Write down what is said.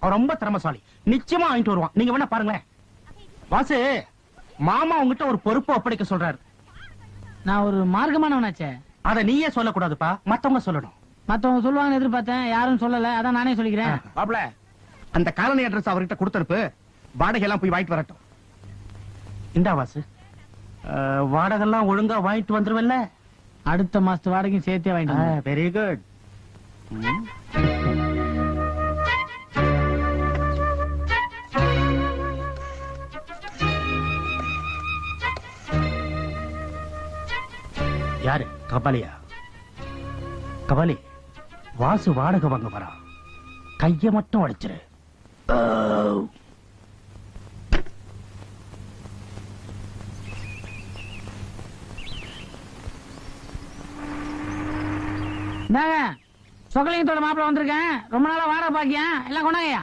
அவன் ரொம்ப திறமசாலி, நிச்சயமா வாங்கிட்டு வருவான். நீங்க வேணா பாருங்களேன். வாசு, மாமா உங்ககிட்ட ஒரு பொறுப்பு ஒப்படைக்க சொல்றாரு. நான் ஒரு மார்க்கமானவனாச்சே. அத நீயே சொல்லக்கூடாதுப்பா, மத்தவங்க சொல்லணும். மத்தவங்க சொல்லுவாங்கன்னு எதிர்பார்த்தேன், யாரும் சொல்லல, அதான் நானே சொல்லிக்கிறேன். பாப்ல, அந்த காலனி அட்ரஸ் அவர்கிட்ட கொடுத்தனுப்பு, வாடகை எல்லாம் போய் வாங்கிட்டு வரட்டும். இந்தா வாசு, வாடகை எல்லாம் ஒழுங்கா வாங்கிட்டு வந்துருவல்ல? அடுத்த மாசத்து வாடகையும் சேர்த்தே வாங்கிட்டு. Very good. யாரு? கபாலியா? கபாலி, வாசு வாடகை வாங்க வரா, கைய மட்டும் அடிச்சிரு. சொக்கலிங்கத்தோட மாப்பிள்ள வந்திருக்கேன், ரொம்ப நாளா வாடகை பாக்கியா எல்லாம் கொண்டாங்கயா.